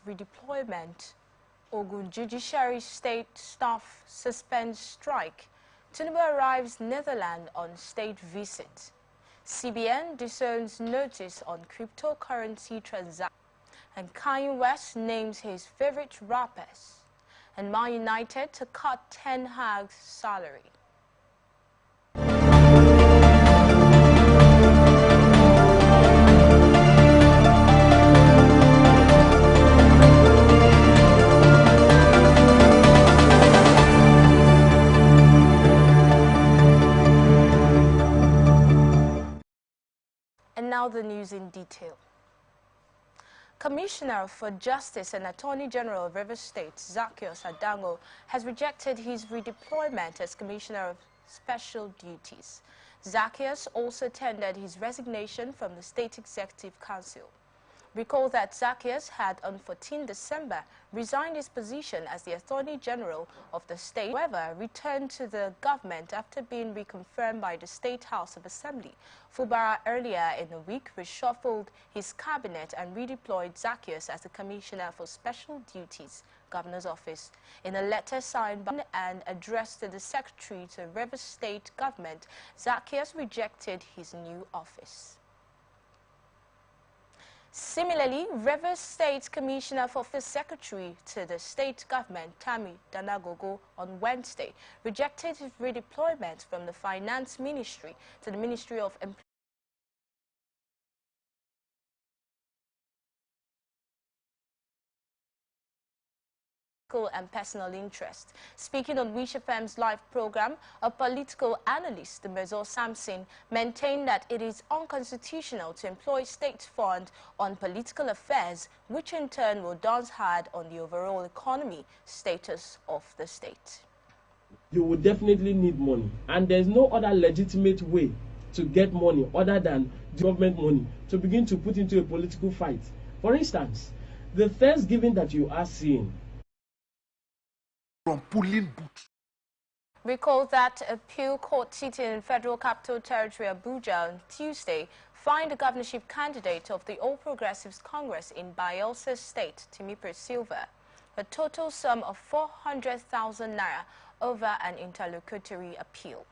redeployment. Ogun Judiciary State staff suspends strike. Tinubu arrives Netherlands on state visit. CBN discerns notice on cryptocurrency transaction. And Kanye West names his favorite rappers. And Man United to cut Ten Hag's salary. And now the news in detail. Commissioner for Justice and Attorney General of Rivers State, Zaccheaus Adango, has rejected his redeployment as Commissioner of Special Duties. Zaccheaus also tendered his resignation from the State Executive Council. Recall that Zaccheaus had on 14 December resigned his position as the Attorney General of the state, however, returned to the government after being reconfirmed by the State House of Assembly. Fubara earlier in the week reshuffled his cabinet and redeployed Zaccheaus as the Commissioner for Special Duties, Governor's Office. In a letter signed by and addressed to the Secretary to Rivers State Government, Zaccheaus rejected his new office. Similarly, Rivers State Commissioner for First Secretary to the state government, Tammy Danagogo, on Wednesday, rejected his redeployment from the Finance Ministry to the Ministry of Employment and personal interest. Speaking on Wish FM's live program, a political analyst, Mezo Samson, maintained that it is unconstitutional to employ state funds on political affairs, which in turn will dance hard on the overall economy status of the state. You will definitely need money, and there's no other legitimate way to get money other than government money to begin to put into a political fight. For instance, the Thanksgiving that you are seeing from pulling boots. Recall that appeal court sitting in Federal Capital Territory Abuja on Tuesday fined the governorship candidate of the All Progressives Congress in Bayelsa State, Timiper Silva, a total sum of 400,000 naira over an interlocutory appeal.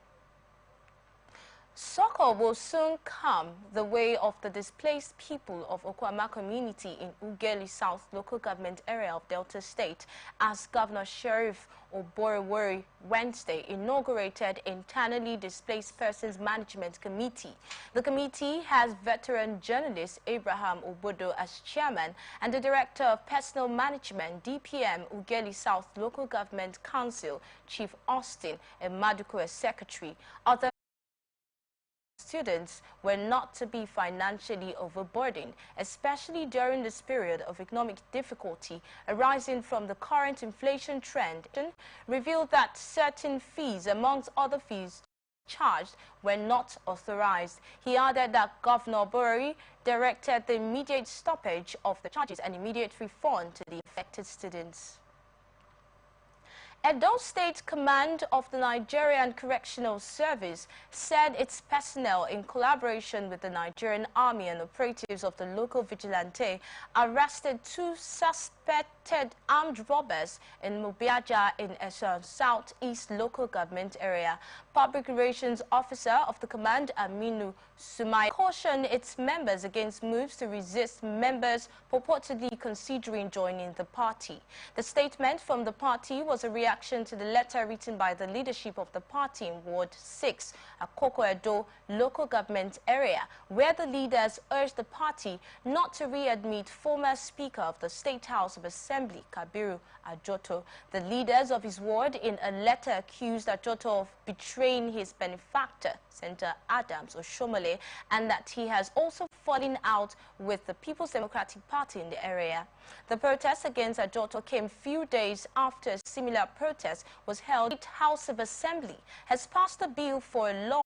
Soccer will soon come the way of the displaced people of Okwama community in Ugeli South local government area of Delta State, as Governor Sheriff Oborewori Wednesday inaugurated Internally Displaced Persons Management Committee. The committee has veteran journalist Abraham Obodo as chairman and the Director of Personal Management DPM Ugeli South Local Government Council Chief Austin Emaduko as secretary. Other students were not to be financially overburdened, especially during this period of economic difficulty arising from the current inflation trend. Revealed that certain fees, amongst other fees charged, were not authorized. He added that Governor Burari directed the immediate stoppage of the charges and immediate refund to the affected students. Edo State Command of the Nigerian Correctional Service said its personnel, in collaboration with the Nigerian Army and operatives of the local vigilante, arrested 2 suspected armed robbers in Mobiaja in Esson Southeast local government area. Public Relations Officer of the command, Aminu Sumai, cautioned its members against moves to resist members purportedly considering joining the party. The statement from the party was a reaction to the letter written by the leadership of the party in Ward 6, Akoko Edo local government area, where the leaders urged the party not to readmit former Speaker of the State House of Assembly, Kabiru Ajoto. The leaders of his ward in a letter accused Ajoto of betraying his benefactor, Senator Adams Oshomole, and that he has also fallen out with the People's Democratic Party in the area. The protest against Ajoto came few days after a similar protest was held. The House of Assembly has passed a bill for a law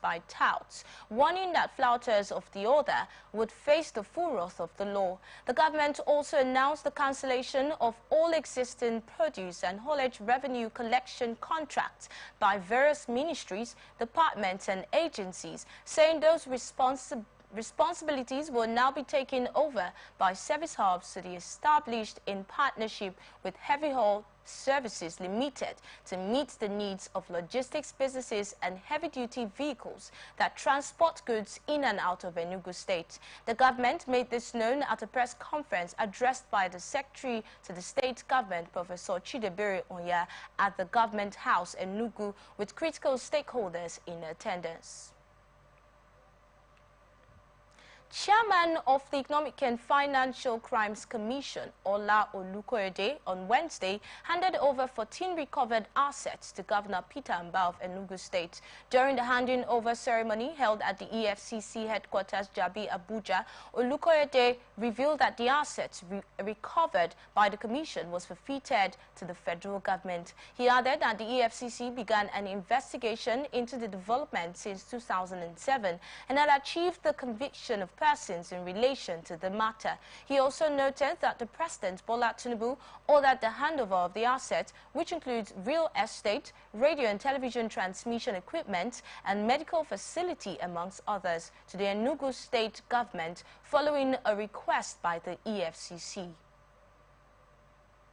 by touts, warning that flouters of the order would face the full wrath of the law. The government also announced the cancellation of all existing produce and haulage revenue collection contracts by various ministries, departments and agencies, saying those responsible responsibilities will now be taken over by service hubs to be established in partnership with Heavy Haul Services Limited to meet the needs of logistics businesses and heavy-duty vehicles that transport goods in and out of Enugu State. The government made this known at a press conference addressed by the Secretary to the State Government, Professor Chidebere Onya, at the Government House, Enugu, with critical stakeholders in attendance. Chairman of the Economic and Financial Crimes Commission, Ola Olukoyede, on Wednesday handed over 14 recovered assets to Governor Peter Mbah of Enugu State. During the handing over ceremony held at the EFCC headquarters, Jabi, Abuja, Olukoyede revealed that the assets recovered by the commission was forfeited to the federal government. He added that the EFCC began an investigation into the development since 2007 and had achieved the conviction of persons in relation to the matter. He also noted that the President, Bola Tinubu, ordered the handover of the assets, which includes real estate, radio and television transmission equipment, and medical facility, amongst others, to the Enugu State government following a request by the EFCC.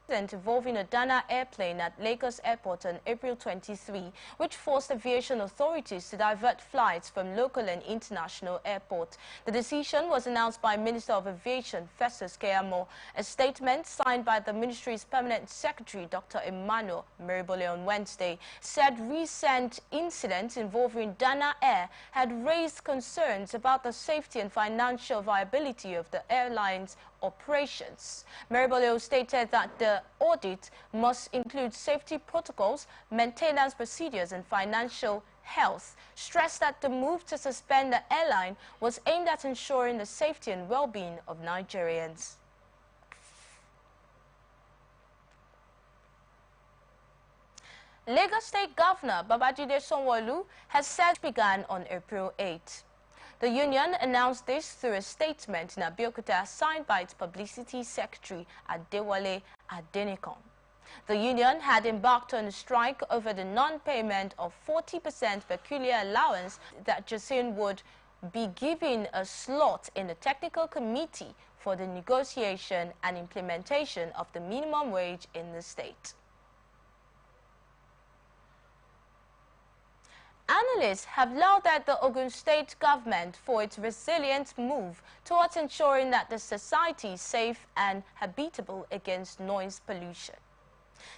Involving a Dana airplane at Lagos Airport on April 23, which forced aviation authorities to divert flights from local and international airports. The decision was announced by Minister of Aviation, Festus Keyamo. A statement signed by the ministry's permanent secretary, Dr. Emmanuel Meribole, on Wednesday, said recent incidents involving Dana Air had raised concerns about the safety and financial viability of the airline's operations. Meribole stated that the audit must include safety protocols, maintenance procedures, and financial health. Stressed that the move to suspend the airline was aimed at ensuring the safety and well-being of Nigerians. Lagos State Governor Babajide Sanwo-Olu has said began on April 8. The union announced this through a statement in Abeokuta signed by its publicity secretary, Adewale Adenikon. The union had embarked on a strike over the non-payment of 40% peculiar allowance that Joseon would be given a slot in the technical committee for the negotiation and implementation of the minimum wage in the state. Analysts have lauded the Ogun State government for its resilient move towards ensuring that the society is safe and habitable against noise pollution.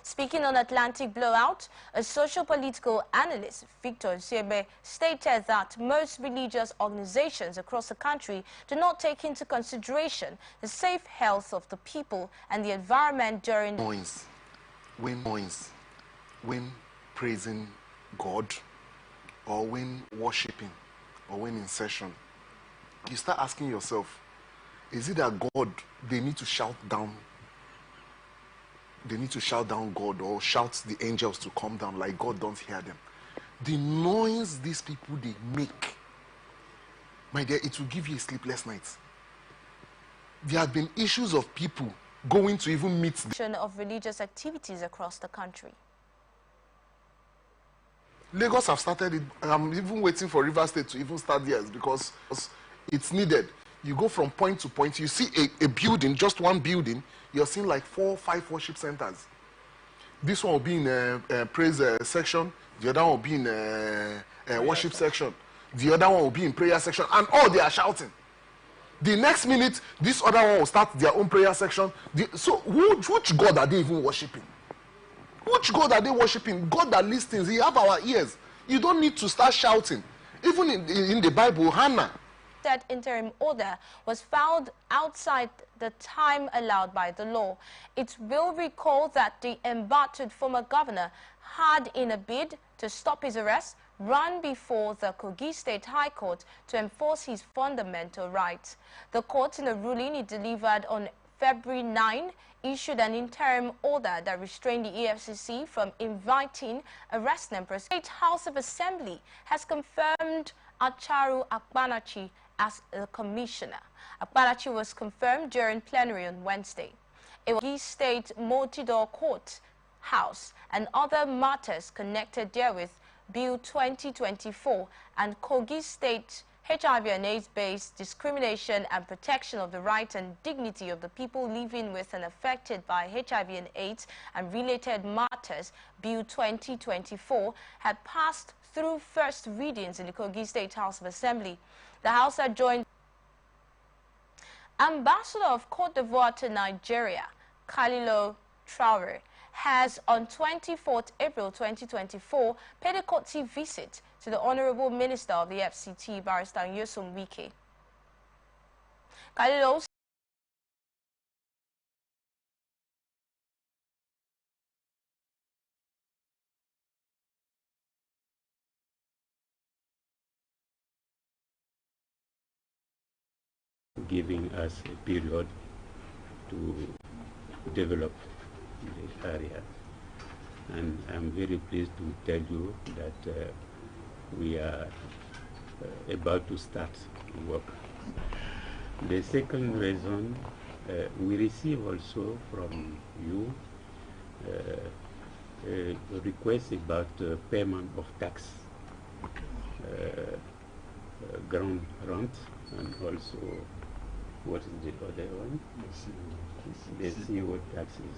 Speaking on Atlantic Blowout, a social-political analyst, Victor Nsiebe, stated that most religious organizations across the country do not take into consideration the safe health of the people and the environment during noise, when praising God, or when worshiping, or when in session, you start asking yourself, is it that God, they need to shout down God, or shout the angels to come down like God don't hear them? The noise these people, they make, my dear, it will give you a sleepless night. There have been issues of people going to even meet of religious activities across the country. Lagos have started it. I'm even waiting for River State to even start theirs because it's needed. You go from point to point. You see a building, just one building, you're seeing like 4 or 5 worship centers. This one will be in a praise section. The other one will be in a worship section. The other one will be in prayer section. And all they are shouting. The next minute, this other one will start their own prayer section. So which God are they even worshiping? Which God are they worshiping? God that listens. He have our ears. You don't need to start shouting. Even in the Bible, Hannah. That interim order was found outside the time allowed by the law. It will recall that the embattled former governor had, in a bid to stop his arrest, run before the Kogi State High Court to enforce his fundamental rights. The court, in a ruling it delivered on February 9, issued an interim order that restrained the EFCC from inviting, arresting and prosecuting. The State House of Assembly has confirmed Acharu Akpanachi as the commissioner. Akpanachi was confirmed during plenary on Wednesday. It was the State Multi-Door Court House and other matters connected therewith, Bill 2024 and Kogi State HIV and AIDS-based discrimination and protection of the rights and dignity of the people living with and affected by HIV and AIDS and related matters, Bill 2024, had passed through first readings in the Kogi State House of Assembly. The House had joined Ambassador of Cote d'Ivoire to Nigeria, Khalilo Traore, has on 24th April 2024 paid a courtesy visit to the Honorable Minister of the FCT, Barrister Nyesom Wike. Khalilo giving us a period to develop the area. And I'm very pleased to tell you that we are about to start work. The second reason, we receive also from you a request about payment of tax, ground rent, and also what is the other one? The CO taxes.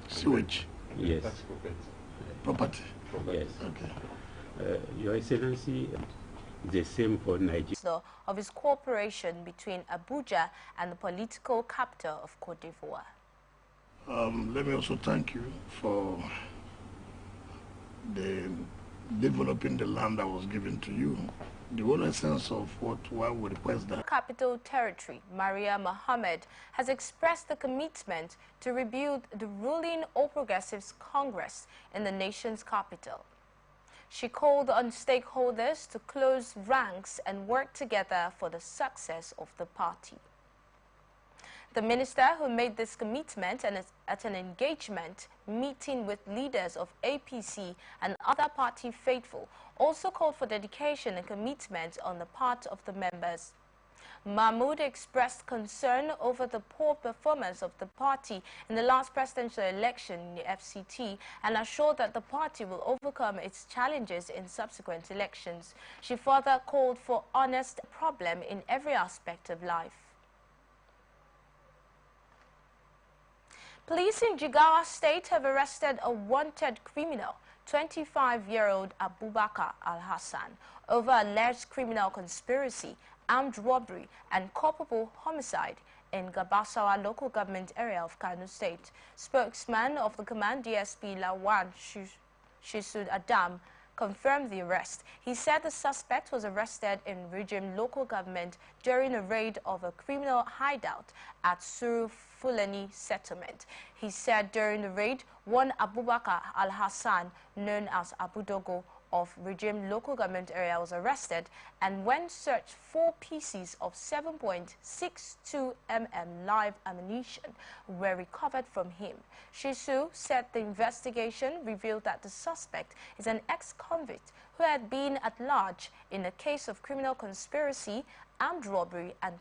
Sewage. Yes. Property. Yes. Okay. Your Excellency, the same for Nigeria. of his cooperation between Abuja and the political capital of Cote d'Ivoire. Let me also thank you for developing the land that was given to you. The whole essence of why we request that. Capital Territory, Maria Mohammed, has expressed the commitment to rebuild the ruling All Progressives Congress in the nation's capital. She called on stakeholders to close ranks and work together for the success of the party. The minister, who made this commitment and at an engagement meeting with leaders of APC and other party faithful, also called for dedication and commitment on the part of the members. Mahmoud expressed concern over the poor performance of the party in the last presidential election in the FCT and assured that the party will overcome its challenges in subsequent elections. She further called for honest problem in every aspect of life. Police in Jigawa State have arrested a wanted criminal, 25-year-old Abubakar Al-Hassan, over alleged criminal conspiracy, armed robbery, and culpable homicide in Gabasawa local government area of Kano State. Spokesman of the command, DSP Lawan Shisud Adam, confirmed the arrest. He said the suspect was arrested in Rijim local government during a raid of a criminal hideout at Suru Fulani settlement. He said during the raid, one Abubakar Al-Hassan, known as Abu Dogo, of Rijim local government area was arrested, and when searched, 4 pieces of 7.62 mm live ammunition were recovered from him. Shisu said the investigation revealed that the suspect is an ex-convict who had been at large in a case of criminal conspiracy, armed robbery, and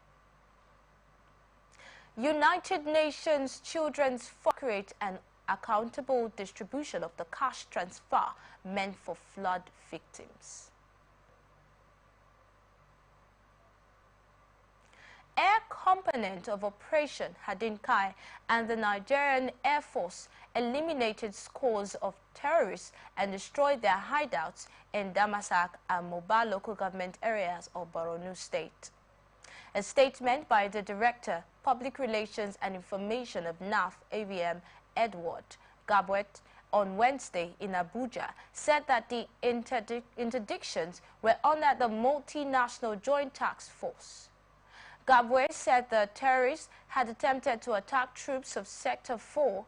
United Nations Children's Fund create an accountable distribution of the cash transfer meant for flood victims. Air component of Operation Hadinkai and the Nigerian Air Force eliminated scores of terrorists and destroyed their hideouts in Damasak and Moba local government areas of Borno State. A statement by the Director, Public Relations and Information of NAF AVM, Edward Gabwet, on Wednesday in Abuja, said that the interdictions were under the multinational joint task force. Gabwe said the terrorists had attempted to attack troops of Sector 4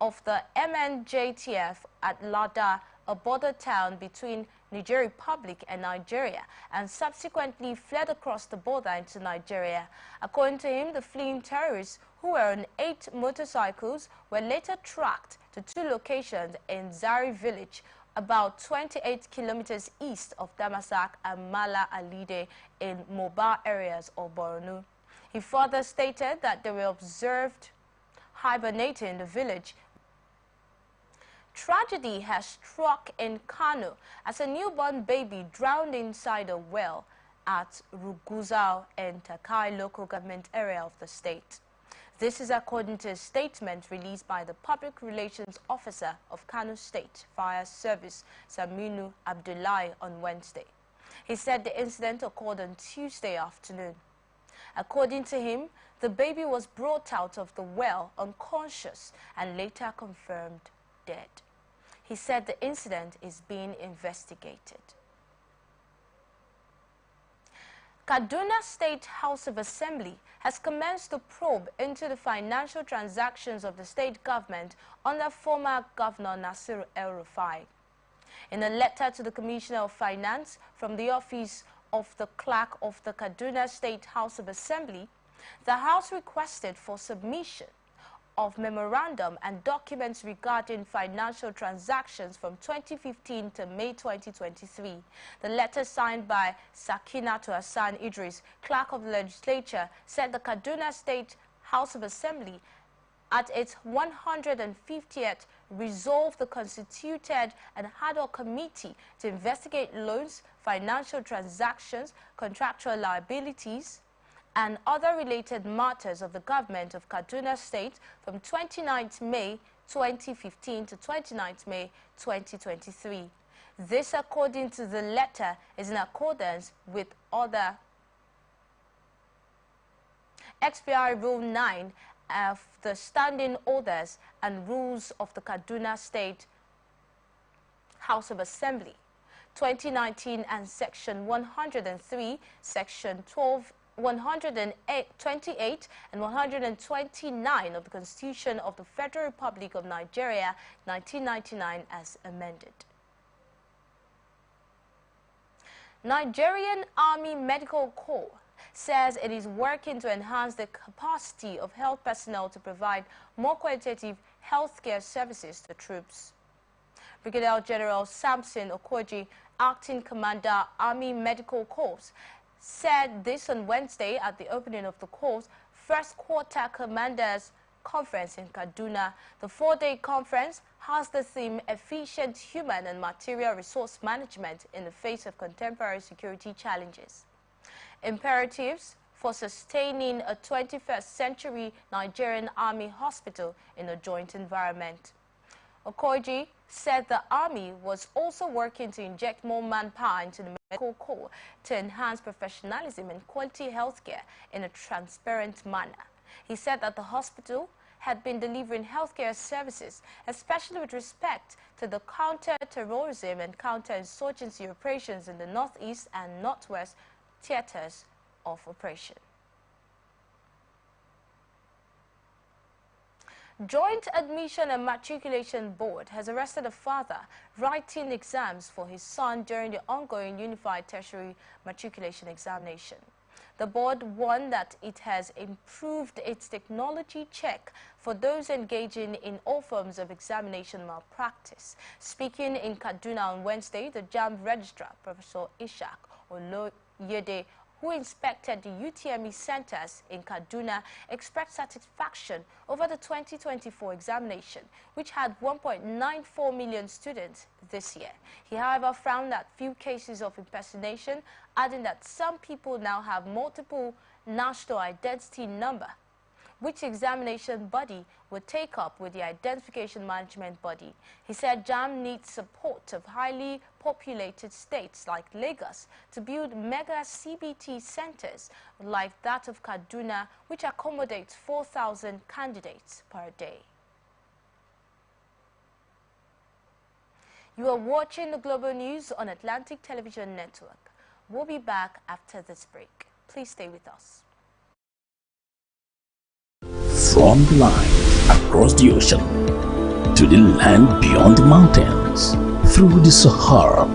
of the MNJTF at Lada, a border town between Niger Republic and Nigeria, and subsequently fled across the border into Nigeria. According to him, the fleeing terrorists, who were on 8 motorcycles, were later tracked to 2 locations in Zari village, about 28 kilometers east of Damasak and Mala Alide in Moba areas of Borno. He further stated that they were observed hibernating in the village. Tragedy has struck in Kano as a newborn baby drowned inside a well at Ruguzao and Takai local government area of the state. This is according to a statement released by the Public Relations Officer of Kano State Fire Service, Saminu Abdullahi, on Wednesday. He said the incident occurred on Tuesday afternoon. According to him, the baby was brought out of the well unconscious and later confirmed dead. He said the incident is being investigated. Kaduna State House of Assembly has commenced a probe into the financial transactions of the state government under former Governor Nasir El-Rufai. In a letter to the Commissioner of Finance from the office of the Clerk of the Kaduna State House of Assembly, the House requested for submission of memorandum and documents regarding financial transactions from 2015 to May 2023. The letter signed by Sakinatu Hassan Idris, Clerk of the Legislature, said the Kaduna State House of Assembly at its 150th resolved the constituted and ad hoc committee to investigate loans, financial transactions, contractual liabilities, and other related matters of the government of Kaduna State from 29th May 2015 to 29th May 2023. This, according to the letter, is in accordance with other XPI Rule 9 of the Standing Orders and Rules of the Kaduna State House of Assembly 2019 and Section 103, Section 12, 128 and 129 of the Constitution of the Federal Republic of Nigeria 1999 as amended. Nigerian Army Medical Corps says it is working to enhance the capacity of health personnel to provide more qualitative healthcare services to troops. Brigadier General Samson Okoji, Acting Commander, Army Medical Corps, said this on Wednesday at the opening of the Corps' first quarter Commanders Conference in Kaduna. The four-day conference has the theme Efficient Human and Material Resource Management in the Face of Contemporary Security Challenges. Imperatives for sustaining a 21st century Nigerian Army hospital in a joint environment. Okoji said the Army was also working to inject more manpower into the medical corps to enhance professionalism and quality healthcare in a transparent manner. He said that the hospital had been delivering healthcare services, especially with respect to the counter-terrorism and counter-insurgency operations in the northeast and northwest theaters of operation. Joint Admission and Matriculation Board has arrested a father writing exams for his son during the ongoing Unified Tertiary Matriculation Examination. The board warned that it has improved its technology check for those engaging in all forms of examination malpractice. Speaking in Kaduna on Wednesday, the JAMB Registrar, Professor Ishak Oloyede, who inspected the UTME centers in Kaduna, expressed satisfaction over the 2024 examination, which had 1.94 million students this year. He, however, found that few cases of impersonation, adding that some people now have multiple national identity number, which examination body would take up with the Identification Management Body. He said JAM needs support of highly populated states like Lagos to build mega CBT centers like that of Kaduna, which accommodates 4,000 candidates per day. You are watching the Global News on Atlantic Television Network. We'll be back after this break. Please stay with us. From the line across the ocean to the land beyond the mountains, through the Sahara,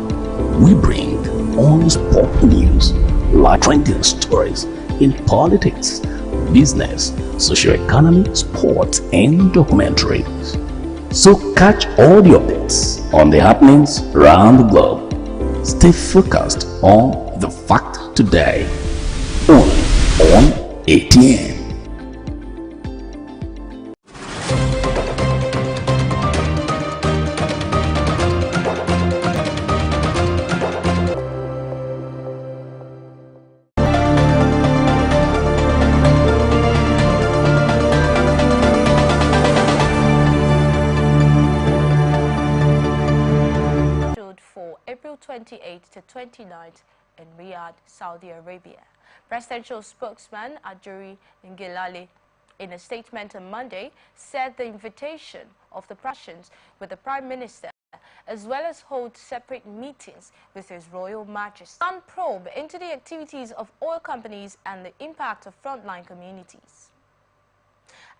we bring on-spot news like trending stories in politics, business, socio-economy, sports, and documentaries. So catch all the updates on the happenings around the globe. Stay focused on the fact today, only on ATN. 28th to 29th in Riyadh, Saudi Arabia. Presidential spokesman Ajuri Ngilale, in a statement on Monday, said the invitation of the Prussians with the Prime Minister, as well as hold separate meetings with His Royal Majesty. One probe into the activities of oil companies and the impact of frontline communities.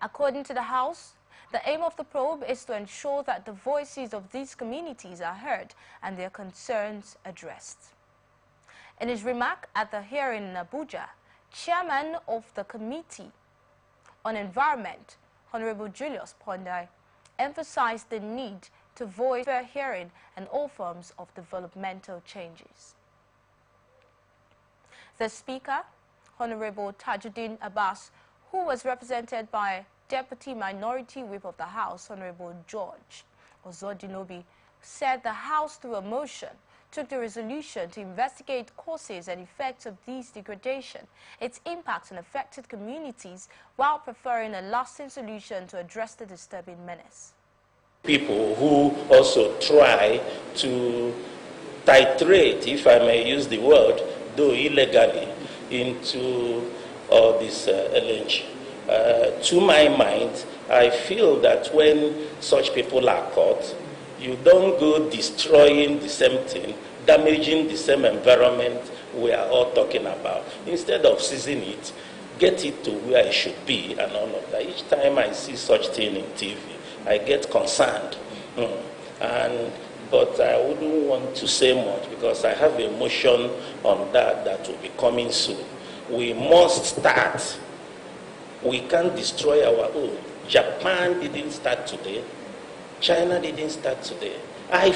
According to the House, the aim of the probe is to ensure that the voices of these communities are heard and their concerns addressed. In his remark at the hearing in Abuja, Chairman of the Committee on Environment, Honorable Julius Pondai, emphasized the need to voice fair hearing and all forms of developmental changes. The Speaker, Honorable Tajuddin Abbas, who was represented by Deputy Minority Whip of the House, Honorable George Ozodinobi, said the House, through a motion, took the resolution to investigate causes and effects of these degradation, its impact on affected communities, while preferring a lasting solution to address the disturbing menace. People who also try to titrate, if I may use the word, though illegally, into all this LNG. To my mind, I feel that when such people are caught, you don't go destroying the same thing, damaging the same environment we are all talking about. Instead of seizing it, get it to where it should be and all of that. Each time I see such thing in TV, I get concerned. But I wouldn't want to say much because I have a motion on that will be coming soon. We must start. We can't destroy our own. Japan didn't start today. China didn't start today. I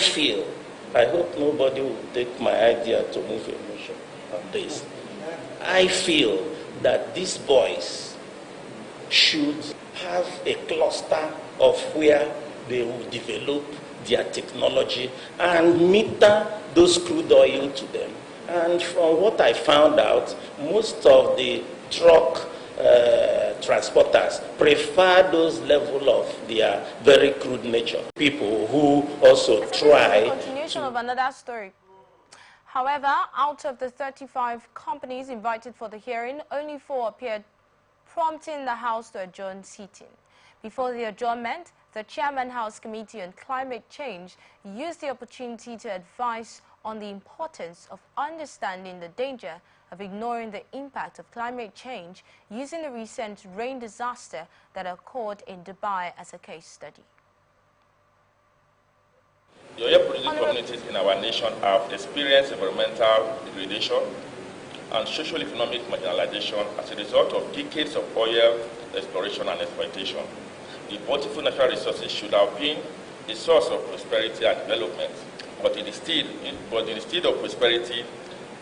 hope nobody will take my idea to move a motion on this. I feel that these boys should have a cluster of where they will develop their technology and meter those crude oil to them. And from what I found out, most of the truck transporters prefer those level of their very crude nature. People who also try. Continuation of another story. However, out of the 35 companies invited for the hearing, only 4 appeared, prompting the House to adjourn sitting. Before the adjournment, the Chairman House Committee on Climate Change used the opportunity to advise on the importance of understanding the danger of ignoring the impact of climate change, using the recent rain disaster that occurred in Dubai as a case study. The oil producing communities in our nation have experienced environmental degradation and socio-economic marginalization as a result of decades of oil exploration and exploitation. The bountiful natural resources should have been a source of prosperity and development, but instead of prosperity,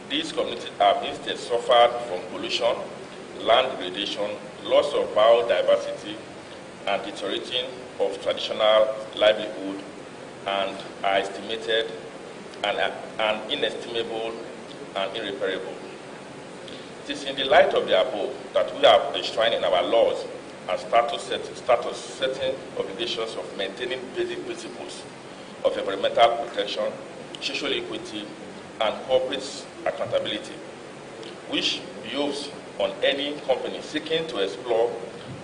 these communities have instead suffered from pollution, land degradation, loss of biodiversity, and deteriorating of traditional livelihood, and are estimated and inestimable and irreparable. It is in the light of the above that we are enshrining in our laws and status setting obligations of maintaining basic principles of environmental protection, social equity, and corporate accountability, which behoves on any company seeking to explore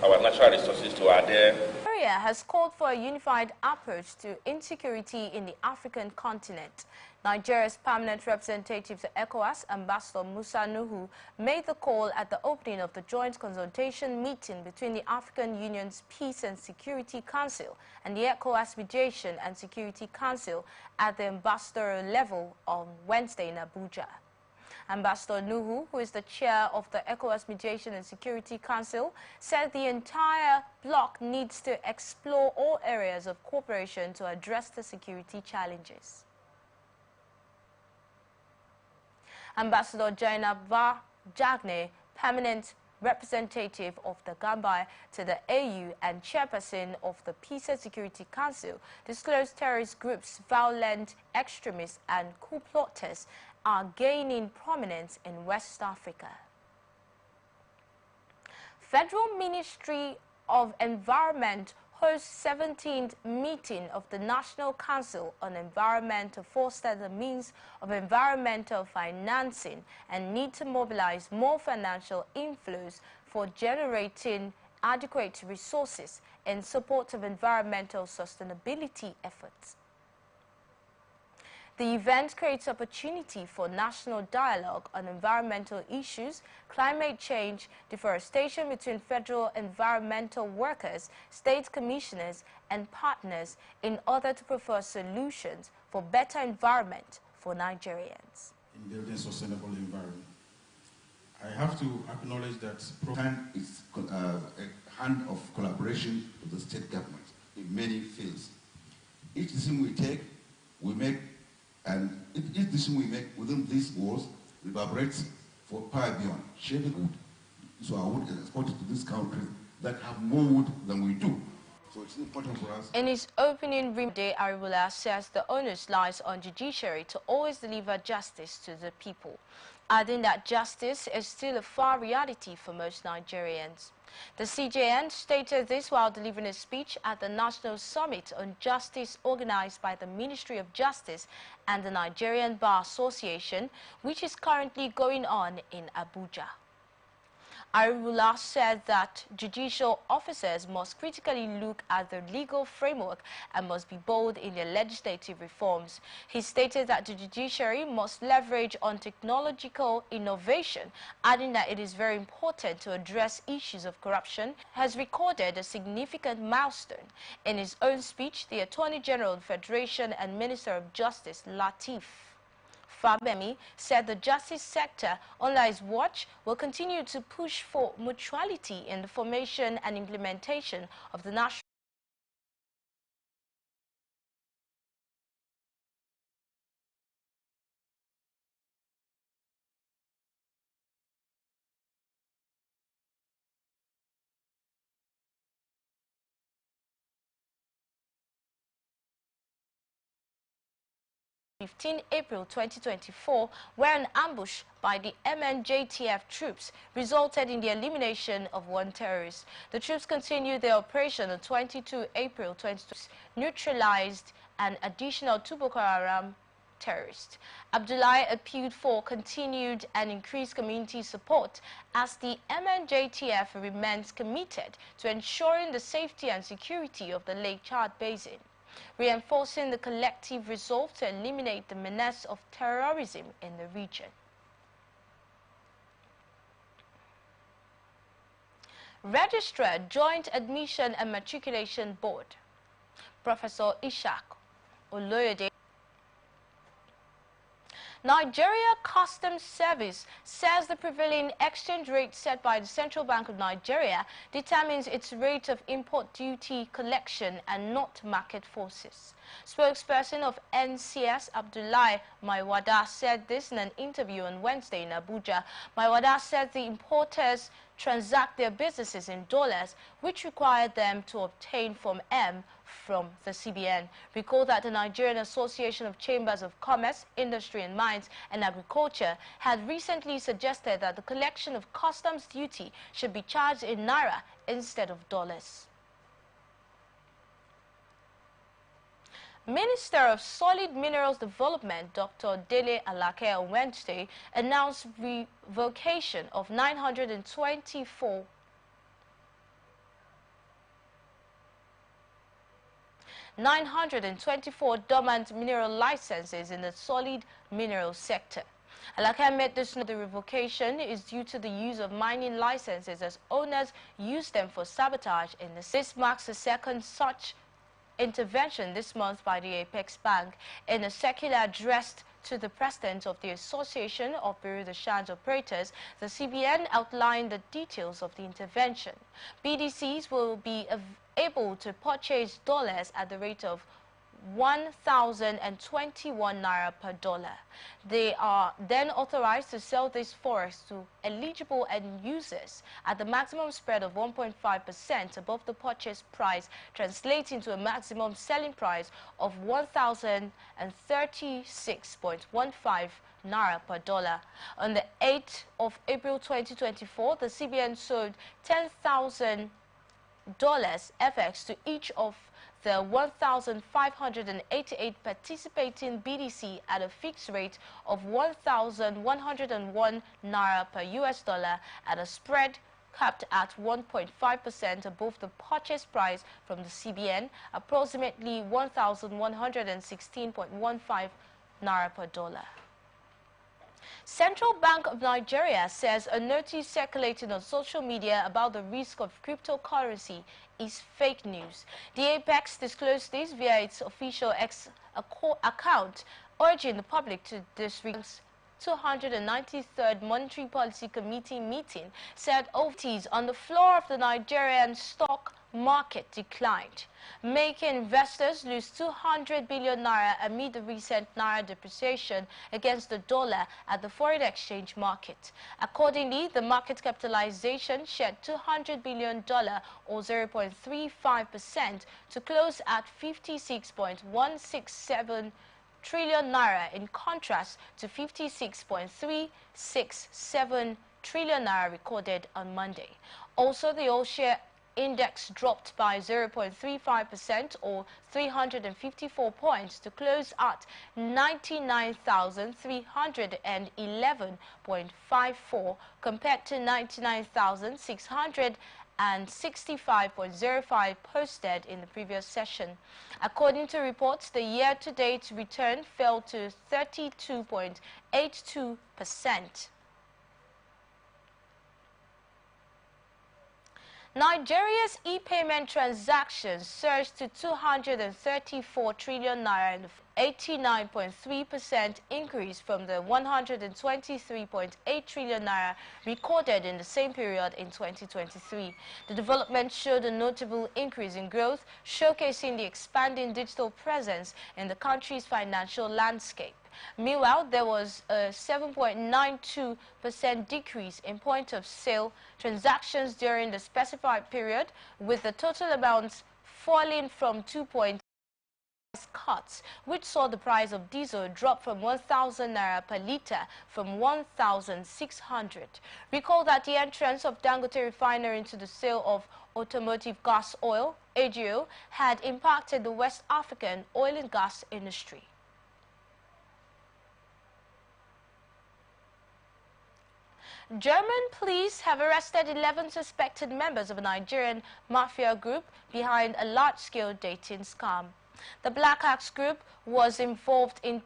our natural resources to adhere. Nigeria has called for a unified approach to insecurity in the African continent. Nigeria's permanent representative to ECOWAS, Ambassador Musa Nuhu, made the call at the opening of the joint consultation meeting between the African Union's Peace and Security Council and the ECOWAS Mediation and Security Council at the ambassador level on Wednesday in Abuja. Ambassador Nuhu, who is the chair of the ECOWAS Mediation and Security Council, said the entire bloc needs to explore all areas of cooperation to address the security challenges. Ambassador Jainaba Jagne, permanent representative of the Gambia to the AU and chairperson of the Peace and Security Council, disclosed terrorist groups, violent extremists and coup plotters are gaining prominence in West Africa. Federal Ministry of Environment hosts 17th meeting of the National Council on Environment to foster the means of environmental financing and need to mobilize more financial inflows for generating adequate resources in support of environmental sustainability efforts. The event creates opportunity for national dialogue on environmental issues, climate change, deforestation between federal environmental workers, state commissioners, and partners in order to propose solutions for better environment for Nigerians. In building sustainable environment, I have to acknowledge that ProHand is a hand of collaboration with the state government in many fields. Each decision we take, we make. And each decision we make within these walls reverberates for far beyond, shaping wood. So our wood is exported to this country that have more wood than we do. So it's important for us. In his opening remarks, Aribula says the onus lies on judiciary to always deliver justice to the people, adding that justice is still a far reality for most Nigerians. The CJN stated this while delivering a speech at the National Summit on Justice organized by the Ministry of Justice and the Nigerian Bar Association, which is currently going on in Abuja. Aribula said that judicial officers must critically look at the legal framework and must be bold in their legislative reforms. He stated that the judiciary must leverage on technological innovation, adding that it is very important to address issues of corruption, has recorded a significant milestone. In his own speech, the Attorney General of the Federation and Minister of Justice, Lateef Fabemi, said the justice sector, under his watch, will continue to push for mutuality in the formation and implementation of the national April 2024, where an ambush by the MNJTF troops resulted in the elimination of one terrorist. The troops continued their operation on 22 April 2024, neutralized an additional 2 Boko Haram terrorists. Abdullahi appealed for continued and increased community support as the MNJTF remains committed to ensuring the safety and security of the Lake Chad Basin, reinforcing the collective resolve to eliminate the menace of terrorism in the region. Registrar, Joint Admission and Matriculation Board, Professor Ishak Oloyede. Nigeria Customs Service says the prevailing exchange rate set by the Central Bank of Nigeria determines its rate of import duty collection and not market forces. Spokesperson of NCS Abdullahi Maiwada said this in an interview on Wednesday in Abuja. Maiwada said the importers transact their businesses in dollars, which required them to obtain Form M from the CBN. Recall that the Nigerian Association of Chambers of Commerce, Industry and Mines and Agriculture had recently suggested that the collection of customs duty should be charged in naira instead of dollars. Minister of Solid Minerals Development, Dr. Dele Alake, on Wednesday announced revocation of 924 dormant mineral licenses in the solid mineral sector. Alake made this note. The revocation is due to the use of mining licenses as owners use them for sabotage in the city. This marks the second such intervention this month by the Apex Bank. In a circular addressed to the president of the Association of Bureau de Change Operators, the CBN outlined the details of the intervention. BDCs will be able to purchase dollars at the rate of 1,021 naira per dollar. They are then authorized to sell these forex to eligible end users at the maximum spread of 1.5% above the purchase price, translating to a maximum selling price of 1,036.15 naira per dollar. On the 8th of April 2024, the CBN sold 10,000 FX to each of the 1,588 participating BDC at a fixed rate of 1,101 naira per US dollar at a spread capped at 1.5% above the purchase price from the CBN, approximately 1,116.15 naira per dollar. Central Bank of Nigeria says a notice circulating on social media about the risk of cryptocurrency is fake news. The Apex disclosed this via its official X account, urging the public to disregard. 293rd Monetary Policy Committee meeting said OTs on the floor of the Nigerian stock market declined, making investors lose 200 billion naira amid the recent naira depreciation against the dollar at the foreign exchange market. Accordingly, the market capitalization shed $200 billion or 0.35% to close at 56.167 trillion naira, in contrast to 56.367 trillion naira recorded on Monday. Also, the all-share index dropped by 0.35% or 354 points to close at 99,311.54 compared to 99,665.05 posted in the previous session. According to reports, the year-to-date return fell to 32.82%. Nigeria's e-payment transactions surged to 234 trillion naira, an 89.3% increase from the 123.8 trillion naira recorded in the same period in 2023. The development showed a notable increase in growth, showcasing the expanding digital presence in the country's financial landscape. Meanwhile, there was a 7.92% decrease in point-of-sale transactions during the specified period, with the total amounts falling from 2.0 cuts, which saw the price of diesel drop from 1,000 naira per litre from 1,600. Recall that the entrance of Dangote Refinery into the sale of automotive gas oil, AGO, had impacted the West African oil and gas industry. German police have arrested 11 suspected members of a Nigerian mafia group behind a large-scale dating scam. The Black Axe group was involved internationally